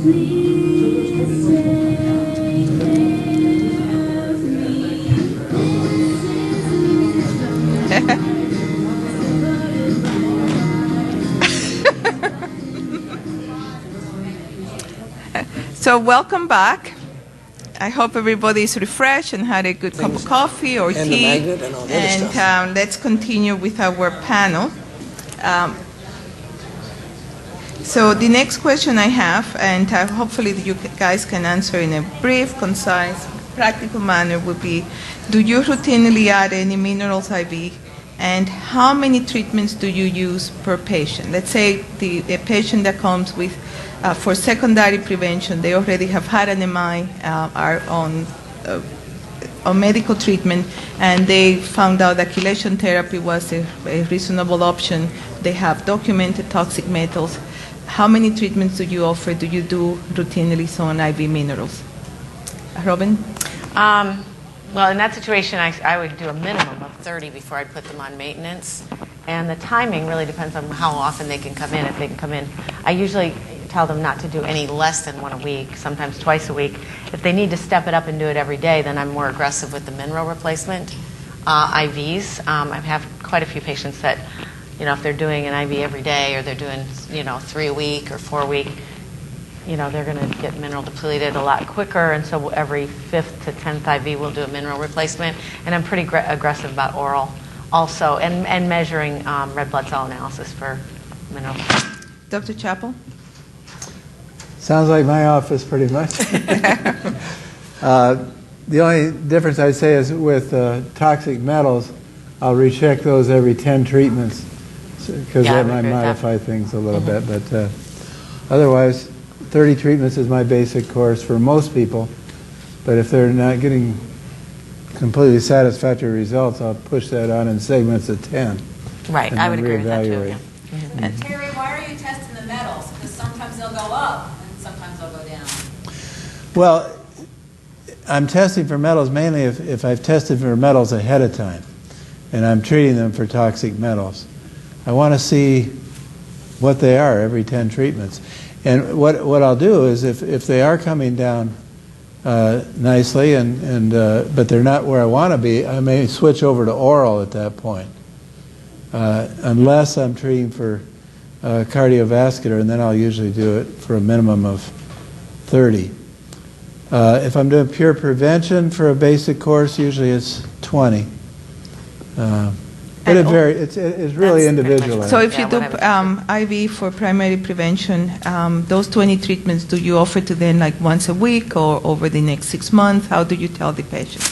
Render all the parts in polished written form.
So welcome back. I hope everybody is refreshed and had a good cup of coffee or and tea. The magnet and all the other stuff. Let's continue with our panel. So the next question I have, and hopefully you guys can answer in a brief, concise, practical manner, would be, do you routinely add any minerals IV? And how many treatments do you use per patient? Let's say a patient that comes with for secondary prevention, they already have had an MI, are on medical treatment, and they found out that chelation therapy was a reasonable option. They have documented toxic metals. How many treatments do you offer? Do you do routinely on IV minerals? Robin? Well, in that situation, I would do a minimum of 30 before I'd put them on maintenance. And the timing really depends on how often they can come in. If they can come in, I usually tell them not to do any less than one a week, sometimes twice a week. If they need to step it up and do it every day, then I'm more aggressive with the mineral replacement IVs. I have quite a few patients that, if they're doing an IV every day or they're doing, 3 a week or 4 a week, they're going to get mineral depleted a lot quicker, and so every 5th to 10th IV we'll do a mineral replacement. And I'm pretty aggressive about oral also, and measuring red blood cell analysis for minerals. Dr. Chappell? Sounds like my office pretty much. The only difference I'd say is with toxic metals, I'll recheck those every 10 treatments because that might modify things a little bit. But otherwise, 30 treatments is my basic course for most people. But if they're not getting completely satisfactory results, I'll push that on in segments of 10. Right, I would agree with that too. Yeah. Mm-hmm. Terry, why are you testing the metals? Because sometimes they'll go up and sometimes they'll go down. Well, I'm testing for metals mainly if I've tested for metals ahead of time and I'm treating them for toxic metals. I want to see what they are every 10 treatments. And what I'll do is if they are coming down nicely but they're not where I want to be, I may switch over to oral at that point. Unless I'm treating for cardiovascular, and then I'll usually do it for a minimum of 30. If I'm doing pure prevention for a basic course, usually it's 20. But it varies. It's really individualized. So if you do IV for primary prevention, those 20 treatments, do you offer to them like once a week or over the next 6 months? How do you tell the patient?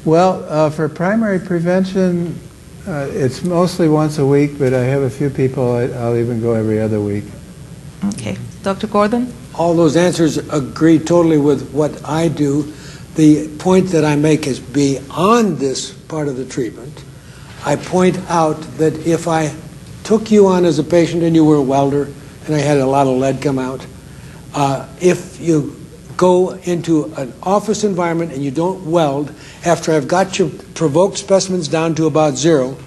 Well, for primary prevention, it's mostly once a week, but I have a few people I'll even go every other week. Okay. Dr. Gordon? All those answers agree totally with what I do. The point that I make is beyond this part of the treatment. I point out that if I took you on as a patient and you were a welder and I had a lot of lead come out, if you go into an office environment and you don't weld, after I've got your provoked specimens down to about 0,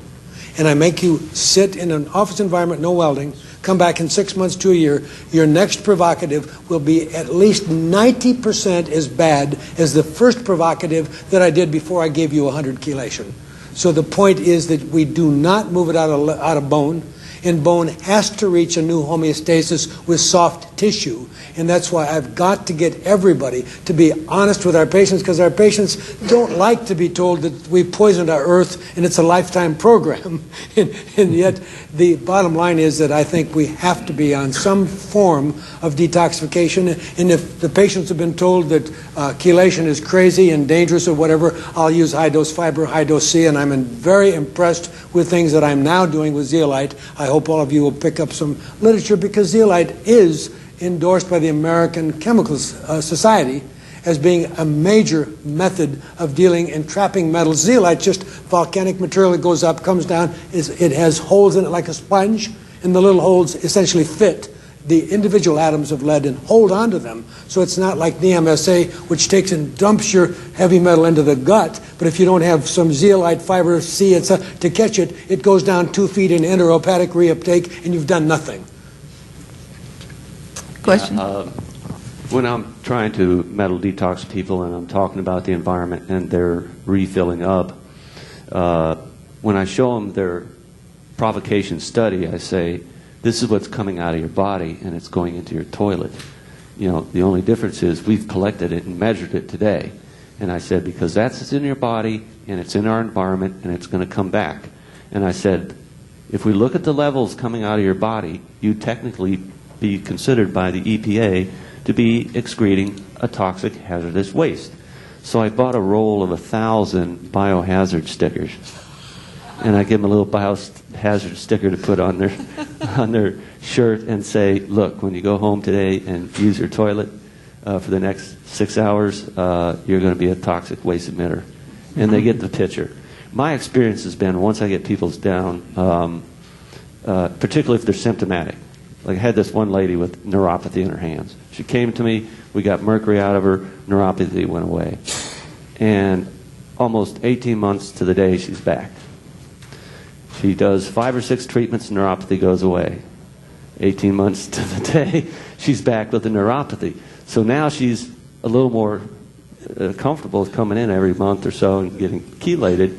and I make you sit in an office environment, no welding, come back in 6 months to a year, your next provocative will be at least 90% as bad as the first provocative that I did before I gave you 100 chelation. So the point is that we do not move it out of bone, and bone has to reach a new homeostasis with soft tissue. And that's why I've got to get everybody to be honest with our patients, because our patients don't like to be told that we poisoned our earth and it's a lifetime program. and yet the bottom line is that I think we have to be on some form of detoxification. And if the patients have been told that chelation is crazy and dangerous or whatever, I'll use high-dose fiber, high-dose C, and I'm very impressed with things that I'm now doing with zeolite. I hope all of you will pick up some literature, because zeolite is endorsed by the American Chemical Society as being a major method of dealing and trapping metals. Zeolite, just volcanic material that goes up, comes down, it has holes in it like a sponge, and the little holes essentially fit the individual atoms of lead and hold onto them. So it's not like NeMSA, which takes and dumps your heavy metal into the gut, but if you don't have some zeolite fiber C to catch it, it goes down 2 feet in enterohepatic reuptake, and you've done nothing. Question? When I'm trying to metal detox people and I'm talking about the environment and they're refilling up, when I show them their provocation study, I say, this is what's coming out of your body and it's going into your toilet. You know, the only difference is we've collected it and measured it today. And I said, because that's in your body and it's in our environment and it's going to come back. And I said, if we look at the levels coming out of your body, you technically be considered by the EPA to be excreting a toxic hazardous waste. So I bought a roll of 1,000 biohazard stickers. And I give them a little biohazard sticker to put on their shirt and say, look, when you go home today and use your toilet for the next 6 hours, you're going to be a toxic waste emitter. And they get the picture. My experience has been, once I get people down, particularly if they're symptomatic. Like I had this one lady with neuropathy in her hands. She came to me, we got mercury out of her, neuropathy went away. And almost 18 months to the day, she's back. She does 5 or 6 treatments, neuropathy goes away. 18 months to the day, she's back with the neuropathy. So now she's a little more comfortable with coming in every month or so and getting chelated.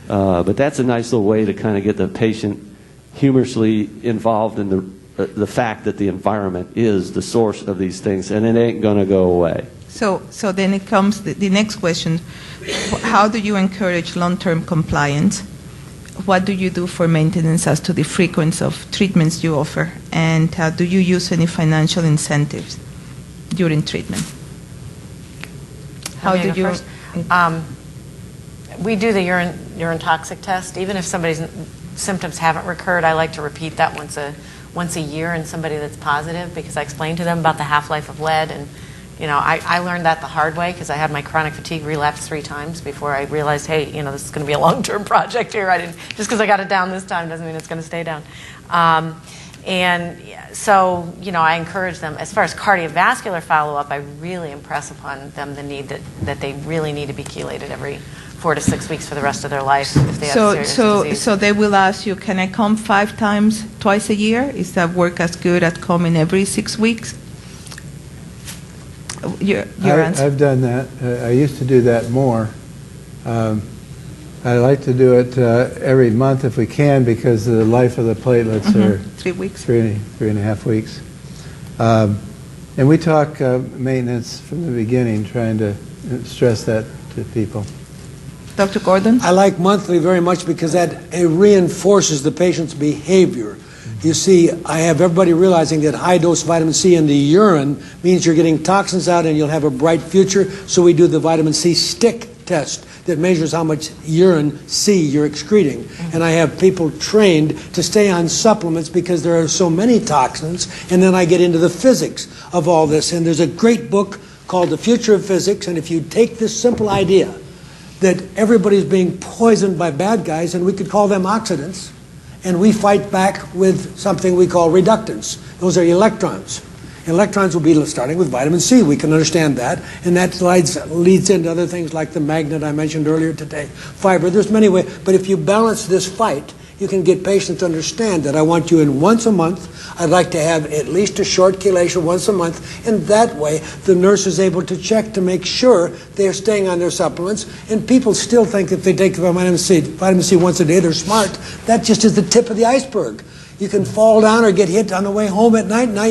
But that's a nice little way to kind of get the patient humorously involved in the fact that the environment is the source of these things, and it ain't going to go away. So then it comes the next question. How do you encourage long-term compliance? What do you do for maintenance as to the frequency of treatments you offer? And do you use any financial incentives during treatment? How do you... We do the urine toxic test. Even if somebody's symptoms haven't recurred, I like to repeat that once a year in somebody that's positive, because I explain to them about the half-life of lead. And you know, I learned that the hard way because I had my chronic fatigue relapse 3 times before I realized, hey, you know, this is going to be a long-term project here. Just because I got it down this time doesn't mean it's going to stay down. And so, you know, I encourage them. As far as cardiovascular follow-up, I really impress upon them the need that they really need to be chelated every 4 to 6 weeks for the rest of their life if they have serious disease. So they will ask you, can I come 5 times, twice a year? Is that work as good as coming every 6 weeks? Your answer? I've done that. I used to do that more. I like to do it every month if we can, because the life of the platelets are 3 weeks. 3.5 weeks. And we talk maintenance from the beginning, trying to stress that to people. Dr. Gordon? I like monthly very much because that it reinforces the patient's behavior. You see, I have everybody realizing that high-dose vitamin C in the urine means you're getting toxins out and you'll have a bright future, so we do the vitamin C stick test that measures how much urine C you're excreting. And I have people trained to stay on supplements because there are so many toxins, and then I get into the physics of all this. And there's a great book called The Future of Physics, and if you take this simple idea that everybody's being poisoned by bad guys, and we could call them oxidants, and we fight back with something we call reductants. Those are electrons. Electrons will be starting with vitamin C. We can understand that. And that leads into other things like the magnet I mentioned earlier today. Fiber. There's many ways. But if you balance this fight, you can get patients to understand that I want you in once a month. I'd like to have at least a short chelation once a month. And that way, the nurse is able to check to make sure they're staying on their supplements. And people still think if they take vitamin C once a day, they're smart. That just is the tip of the iceberg. You can fall down or get hit on the way home at night. Now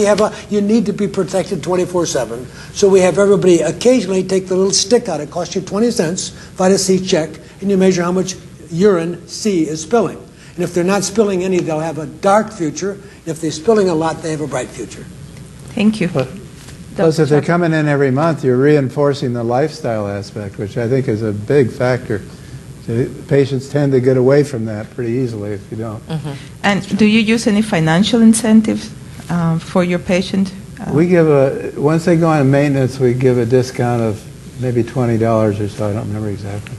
you need to be protected 24/7. So we have everybody occasionally take the little stick out. It costs you 20 cents, vitamin C check, and you measure how much urine C is spilling. And if they're not spilling any, they'll have a dark future. If they're spilling a lot, they have a bright future. Thank you. Plus, if they're coming in every month, you're reinforcing the lifestyle aspect, which I think is a big factor. Patients tend to get away from that pretty easily if you don't. And do you use any financial incentives for your patient? We give once they go on maintenance, we give a discount of maybe $20 or so. I don't remember exactly.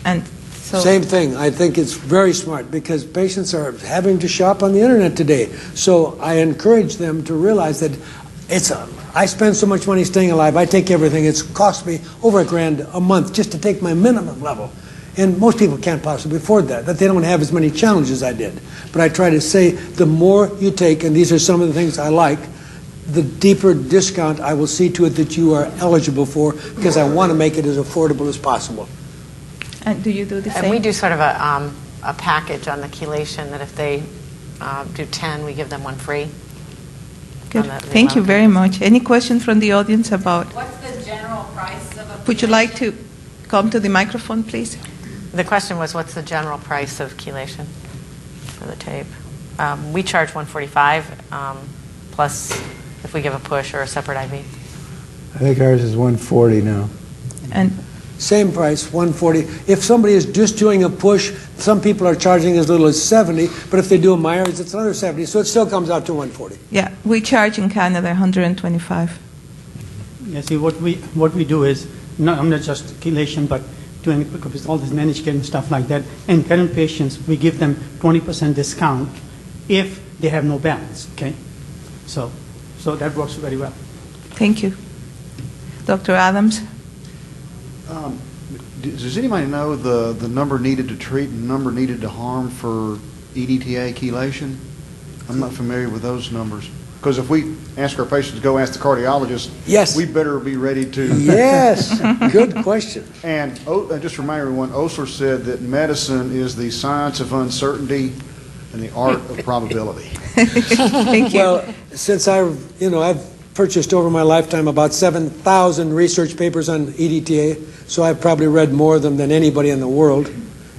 And so same thing. I think it's very smart because patients are having to shop on the internet today. So I encourage them to realize that I spend so much money staying alive. I take everything. It's cost me over $1,000 a month just to take my minimum level. And most people can't possibly afford that they don't have as many challenges as I did. But I try to say the more you take, and these are some of the things I like, the deeper discount I will see to it that you are eligible for, because I want to make it as affordable as possible. And do you do the same? And we do sort of a package on the chelation that if they do 10, we give them one free. Good. on the Thank you amount. very much. Any questions from the audience about? What's the general price of a? Would you like to come to the microphone, please? The question was, what's the general price of chelation for the tape? We charge $145 plus if we give a push or a separate IV. I think ours is 140 now. And Same price, 140. If somebody is just doing a push, some people are charging as little as 70, but if they do a Myers, it's another 70, so it still comes out to 140. yeah, we charge in Canada 125. Yeah, see, what we do is, I'm not just chelation, but doing it because all this managed care and stuff like that. And current patients, we give them 20% discount if they have no balance, okay? So that works very well. Thank you. Dr. Adams? Does anybody know the number needed to treat and number needed to harm for EDTA chelation? I'm not familiar with those numbers. Because if we ask our patients to go ask the cardiologist, Yes. we better be ready to. Yes, good question. And just remind everyone, Osler said that medicine is the science of uncertainty and the art of probability. Thank you. Well, since I've purchased over my lifetime about 7,000 research papers on EDTA, so I've probably read more of them than anybody in the world.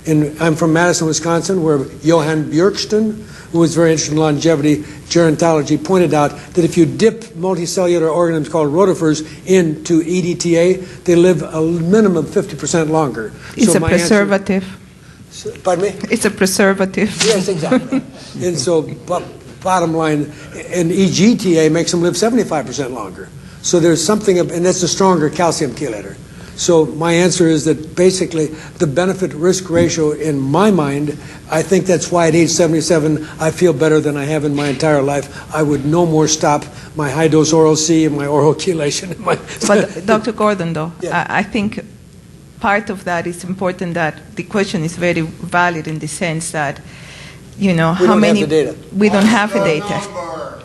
And I'm from Madison, Wisconsin, where Johann Björksten, who was very interested in longevity gerontology, pointed out that if you dip multicellular organisms called rotifers into EDTA, they live a minimum of 50% longer. It's So a my answer- preservative. Pardon me? It's a preservative. Yes, exactly. And so, bottom line, and EGTA makes them live 75% longer. So there's something, and that's a stronger calcium chelator. So my answer is that basically the benefit-risk ratio in my mind, I think that's why at age 77 I feel better than I have in my entire life. I would no more stop my high-dose oral C and my oral chelation. But Dr. Gordon, though, Yeah. I think part of that is important, that the question is very valid in the sense that, you know, We how don't have many... the data. We don't have the data.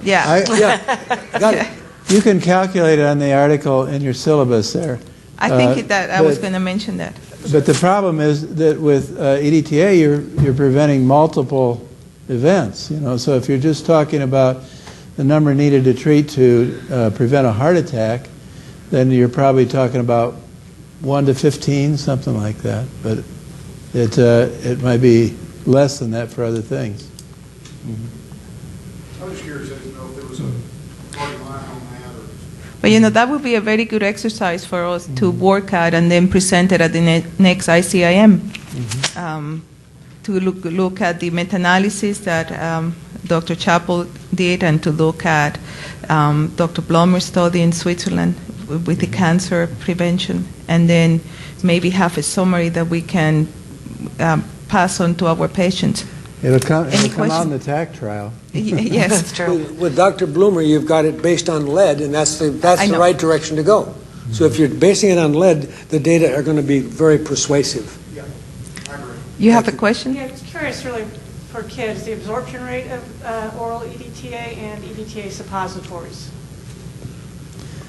Yeah. Yeah, got it. You can calculate it on the article in your syllabus there. I think that I was but- going to mention that. But the problem is that with EDTA, you're preventing multiple events. You know, so if you're just talking about the number needed to treat to prevent a heart attack, then you're probably talking about 1 to 15, something like that. But it might be less than that for other things. I was curious, I didn't know if there was a party line on that or. But, you know, that would be a very good exercise for us to work at and then present it at the next ICIM. To look at the meta-analysis that Dr. Chappell did, and to look at Dr. Blomer's study in Switzerland with the cancer prevention, and then maybe have a summary that we can pass on to our patients. It'll come out in question? the TAC trial. Yes. That's true. With Dr. Bloomer, you've got it based on lead, and that's the know. right direction to go. So if you're basing it on lead, the data are going to be very persuasive. You have a question? Yeah, I was curious, really, for kids, the absorption rate of oral EDTA and EDTA suppositories.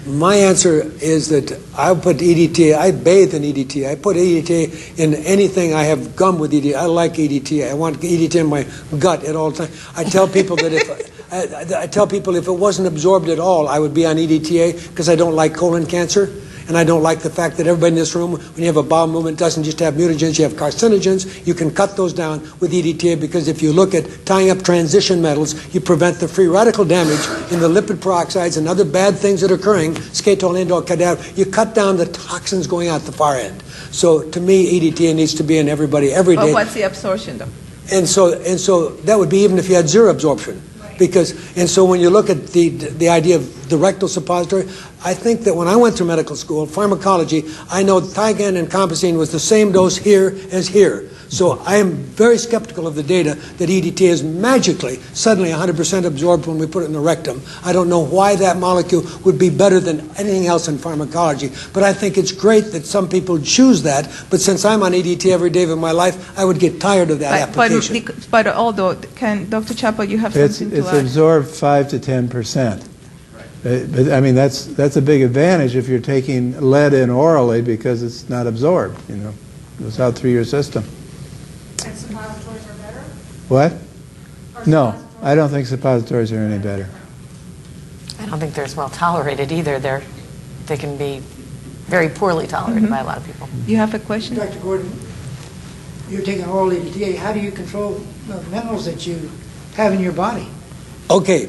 My answer is that I put EDTA, I bathe in EDTA. I put EDTA in anything I have gum with EDTA. I like EDTA. I want EDTA in my gut at all times. I tell people that if it wasn't absorbed at all, I would be on EDTA because I don't like colon cancer. And I don't like the fact that everybody in this room, when you have a bowel movement, doesn't just have mutagens, you have carcinogens. You can cut those down with EDTA because if you look at tying up transition metals, you prevent the free radical damage in the lipid peroxides and other bad things that are occurring, skatol, indole, cadaver. You cut down the toxins going out the far end. So to me, EDTA needs to be in everybody every But day. what's the absorption, though? And so that would be even if you had zero absorption. And so when you look at the idea of the rectal suppository, I think that when I went through medical school, pharmacology, I know Thigan and Compazine was the same dose here as here. So I am very skeptical of the data that EDTA is magically, suddenly 100% absorbed when we put it in the rectum. I don't know why that molecule would be better than anything else in pharmacology, but I think it's great that some people choose that. But since I'm on EDTA every day of my life, I would get tired of that application. But although, Dr. Chappell, you have It's something to add? absorbed 5 to 10%. But I mean, that's a big advantage if you're taking lead in orally because it's not absorbed, you know. It goes out through your system. And suppositories are better? What? Or No, suppositories- I don't think suppositories are any better. I don't think they're as well tolerated either. They can be very poorly tolerated by a lot of people. You have a question? Dr. Gordon, you're taking oral EDTA. How do you control the minerals that you have in your body? Okay,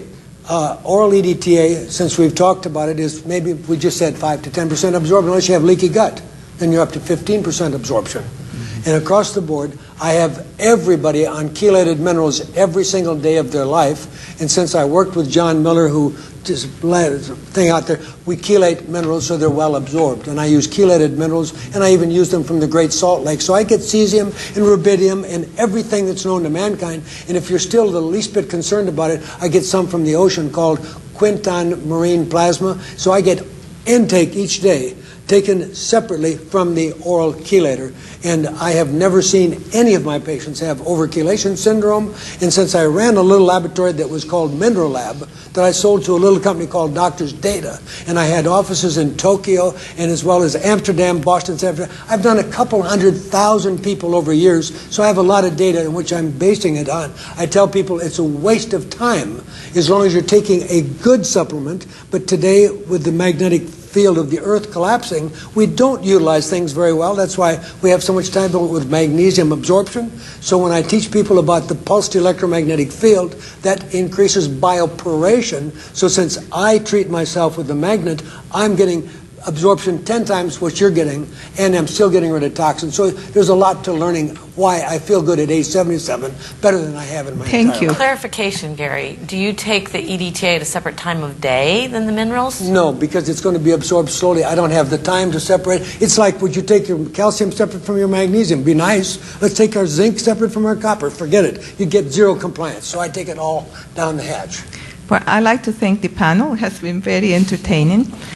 oral EDTA, since we've talked about it, is maybe we just said 5 to 10% absorption unless you have leaky gut. Then you're up to 15% absorption. And across the board, I have everybody on chelated minerals every single day of their life. And since I worked with John Miller, who just thing out there, we chelate minerals so they're well absorbed. And I use chelated minerals, and I even use them from the Great Salt Lake. So I get cesium and rubidium and everything that's known to mankind. And if you're still the least bit concerned about it, I get some from the ocean called Quinton marine plasma. So I get intake each day, taken separately from the oral chelator. And I have never seen any of my patients have overchelation syndrome. And since I ran a little laboratory that was called Mineral Lab, that I sold to a little company called Doctors Data, and I had offices in Tokyo and as well as Amsterdam, Boston, San Francisco. I've done a couple 100,000 people over years, so I have a lot of data in which I'm basing it on. I tell people it's a waste of time as long as you're taking a good supplement, but today with the magnetic field of the Earth collapsing, we don't utilize things very well. That's why we have so much time with magnesium absorption. So when I teach people about the pulsed electromagnetic field, that increases bioporation. So since I treat myself with the magnet, I'm getting absorption 10 times what you're getting, and I'm still getting rid of toxins. So there's a lot to learning why I feel good at age 77, better than I have in my Thank entire you. life. Clarification, Gary. Do you take the EDTA at a separate time of day than the minerals? No, because it's going to be absorbed slowly. I don't have the time to separate. It's like, would you take your calcium separate from your magnesium? Be nice. Let's take our zinc separate from our copper. Forget it. You get zero compliance. So I take it all down the hatch. Well, I'd like to thank the panel. It has been very entertaining.